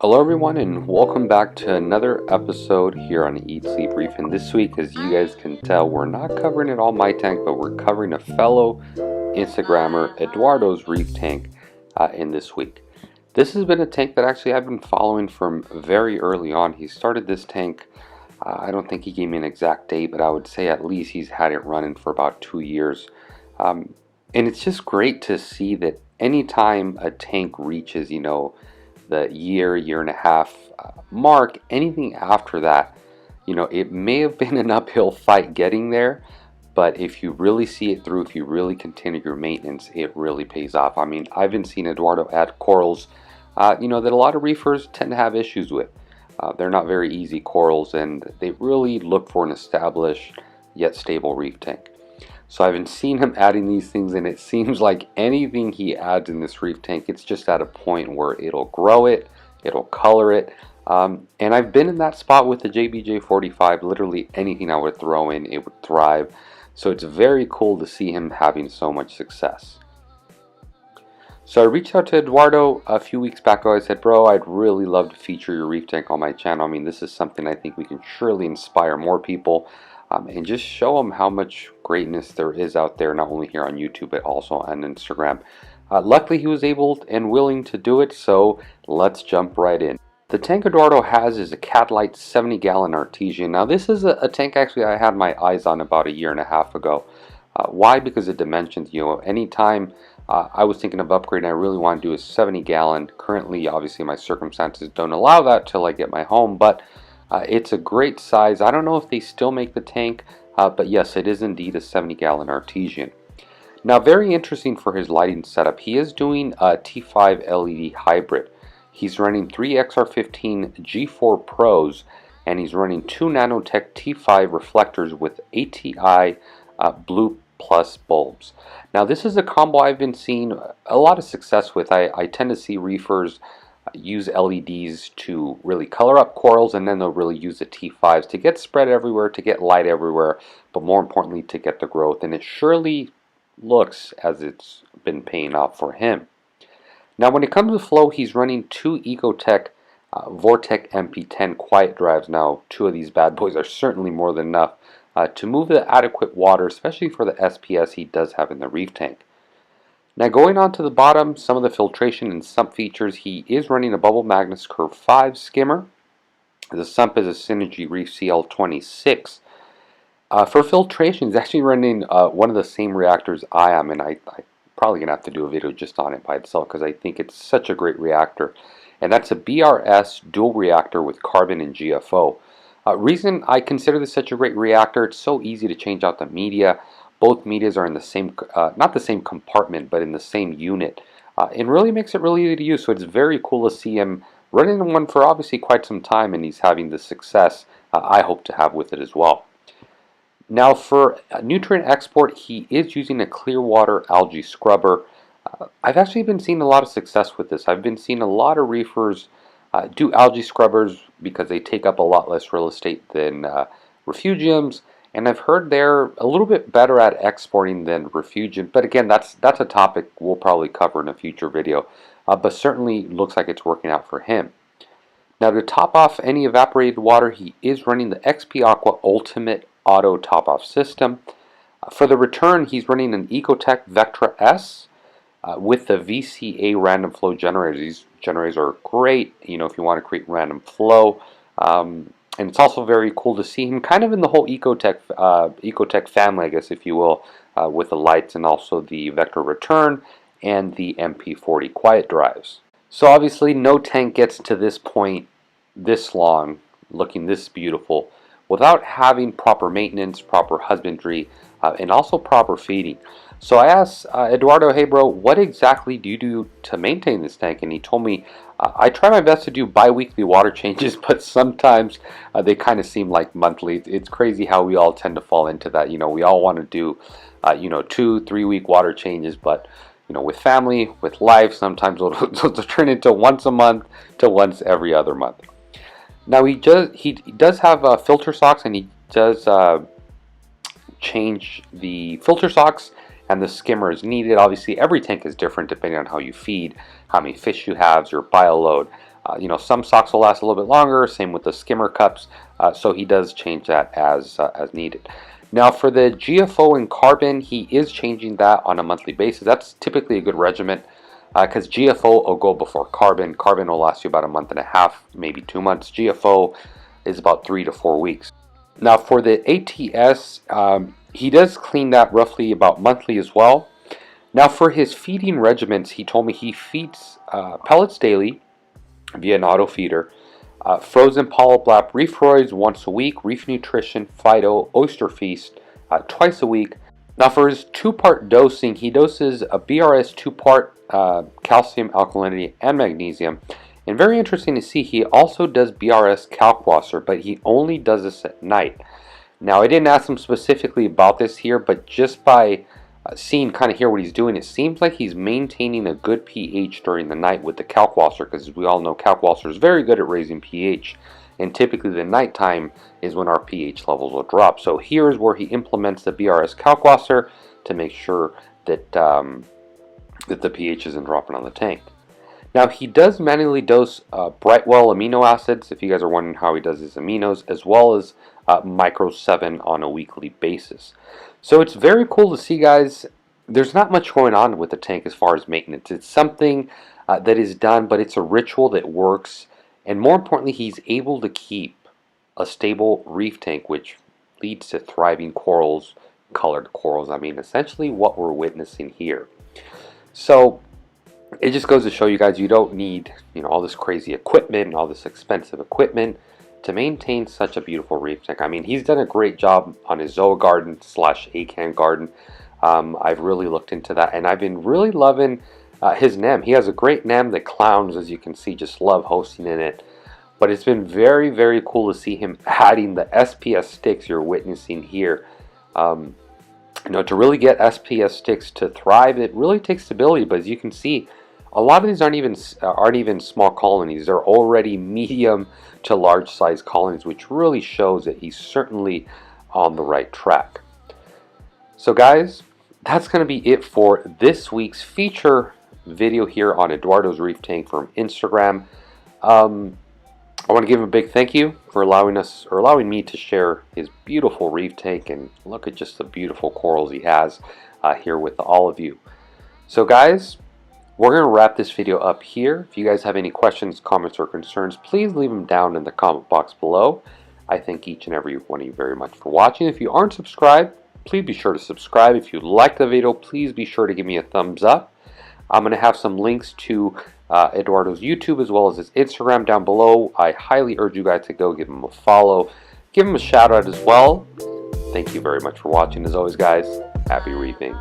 Hello everyone and welcome back to another episode here on Eat Sleep Reef. And this week, as you guys can tell, we're not covering it all my tank, but we're covering a fellow Instagrammer, Eduardo's reef tank in this week. This has been a tank that actually I've been following from very early on. He started this tank, I don't think he gave me an exact date, but I would say at least he's had it running for about 2 years. And it's just great to see that anytime a tank reaches, the year and a half mark, anything after that, it may have been an uphill fight getting there, but if you really see it through, if you really continue your maintenance, it really pays off. I mean, I've been seeing Eduardo add corals, that a lot of reefers tend to have issues with. They're not very easy corals, and they really look for an established yet stable reef tank. So I've been seeing him adding these things, and it seems like anything he adds in this reef tank, it's just at a point where it'll grow it, it'll color it. And I've been in that spot with the JBJ45. Literally anything I would throw in, it would thrive. So it's very cool to see him having so much success. So I reached out to Eduardo a few weeks back ago. I said, bro, I'd really love to feature your reef tank on my channel. I mean, this is something I think we can surely inspire more people. And just show them how much greatness there is out there, not only here on YouTube, but also on Instagram. Luckily, he was able and willing to do it, so let's jump right in. The tank Eduardo has is a Catalite 70-gallon Artesian. Now, this is a tank actually I had my eyes on about a year and a half ago. Why? Because of dimensions. Anytime I was thinking of upgrading, I really want to do a 70-gallon. Currently, obviously, my circumstances don't allow that till I get my home, but it's a great size. I don't know if they still make the tank, but yes, it is indeed a 70-gallon Artesian. Now, very interesting for his lighting setup, he is doing a T5 LED hybrid. He's running 3 XR15 G4 Pros, and he's running 2 Nanotech T5 reflectors with ATI Blue Plus bulbs. Now, this is a combo I've been seeing a lot of success with. I tend to see reefers use LEDs to really color up corals, and then they'll really use the T5s to get spread everywhere, to get light everywhere, but more importantly to get the growth, and it surely looks as it's been paying off for him. Now, when it comes to flow, he's running 2 Ecotech Vortec MP10 quiet drives. Now, 2 of these bad boys are certainly more than enough to move the adequate water, especially for the SPS he does have in the reef tank. Now, going on to the bottom, some of the filtration and sump features, he is running a Bubble Magnus Curve 5 skimmer. The sump is a Synergy Reef CL26. For filtration, he's actually running one of the same reactors I am, and I'm probably going to have to do a video just on it by itself because I think it's such a great reactor. And that's a BRS dual reactor with carbon and GFO. Reason I consider this such a great reactor, it's so easy to change out the media. Both medias are in the same, not the same compartment, but in the same unit. And really makes it really easy to use, so it's very cool to see him running one for obviously quite some time, and he's having the success I hope to have with it as well. Now, for nutrient export, he is using a Clearwater algae scrubber. I've actually been seeing a lot of success with this. I've been seeing a lot of reefers do algae scrubbers because they take up a lot less real estate than refugiums. And I've heard they're a little bit better at exporting than refugium, but again, that's a topic we'll probably cover in a future video. But certainly looks like it's working out for him. Now, to top off any evaporated water, he is running the XP Aqua Ultimate Auto Top Off System. For the return, he's running an Ecotech Vectra S with the VCA Random Flow generators. These generators are great, if you want to create random flow. And it's also very cool to see him kind of in the whole Ecotech family, I guess, if you will, with the lights and also the Vectra Return and the MP40 quiet drives. So obviously no tank gets to this point this long, looking this beautiful, without having proper maintenance, proper husbandry, and also proper feeding. So I asked Eduardo, hey bro, what exactly do you do to maintain this tank? And he told me, I try my best to do bi-weekly water changes, but sometimes they kind of seem like monthly. It's crazy how we all tend to fall into that. We all want to do, 2-3 week water changes, but with family, with life, sometimes it'll turn into once a month to once every other month. Now he does have filter socks, and he does change the filter socks and the skimmer is needed. Obviously, every tank is different depending on how you feed, how many fish you have, your bio load. Some socks will last a little bit longer, same with the skimmer cups, so he does change that as needed. Now for the GFO and carbon, he is changing that on a monthly basis. That's typically a good regimen because GFO will go before carbon. Carbon will last you about a month and a half, maybe 2 months. GFO is about 3 to 4 weeks. Now for the ATS, he does clean that roughly about monthly as well. Now for his feeding regimens, he told me he feeds pellets daily via an auto feeder, frozen polyblap reef roids once a week, reef nutrition, Fido, oyster feast twice a week. Now for his 2-part dosing, he doses a BRS 2-part calcium, alkalinity, and magnesium. And very interesting to see, he also does BRS Kalkwasser, but he only does this at night. Now I didn't ask him specifically about this here, but just by seeing kind of here what he's doing, it seems like he's maintaining a good pH during the night with the Kalkwasser, because we all know Kalkwasser is very good at raising pH, and typically the nighttime is when our pH levels will drop. So here's where he implements the BRS Kalkwasser to make sure that that the pH isn't dropping on the tank. Now he does manually dose Brightwell amino acids, if you guys are wondering how he does his aminos, as well as Micro 7 on a weekly basis. So it's very cool to see, guys. There's not much going on with the tank as far as maintenance. It's something that is done, but it's a ritual that works. And more importantly, he's able to keep a stable reef tank, which leads to thriving corals, colored corals. I mean, essentially what we're witnessing here. So it just goes to show you guys, you don't need all this crazy equipment and all this expensive equipment to maintain such a beautiful reef tank. I mean, he's done a great job on his Zoa garden / Acan garden. I've really looked into that, and I've been really loving his NEM. He has a great NEM. The clowns, as you can see, just love hosting in it. But it's been very, very cool to see him adding the SPS sticks you're witnessing here. To really get SPS sticks to thrive, it really takes stability. But as you can see, a lot of these aren't even small colonies. They're already medium to large size colonies, which really shows that he's certainly on the right track. So guys, that's going to be it for this week's feature video here on Eduardo's Reef Tank from Instagram. I want to give him a big thank you for allowing me to share his beautiful reef tank, and look at just the beautiful corals he has here with all of you. So guys, we're going to wrap this video up here. If you guys have any questions, comments, or concerns, please leave them down in the comment box below. I thank each and every one of you very much for watching. If you aren't subscribed, please be sure to subscribe. If you like the video, please be sure to give me a thumbs up. I'm going to have some links to Eduardo's YouTube as well as his Instagram down below. I highly urge you guys to go give him a follow. Give him a shout out as well. Thank you very much for watching. As always, guys, happy reefing.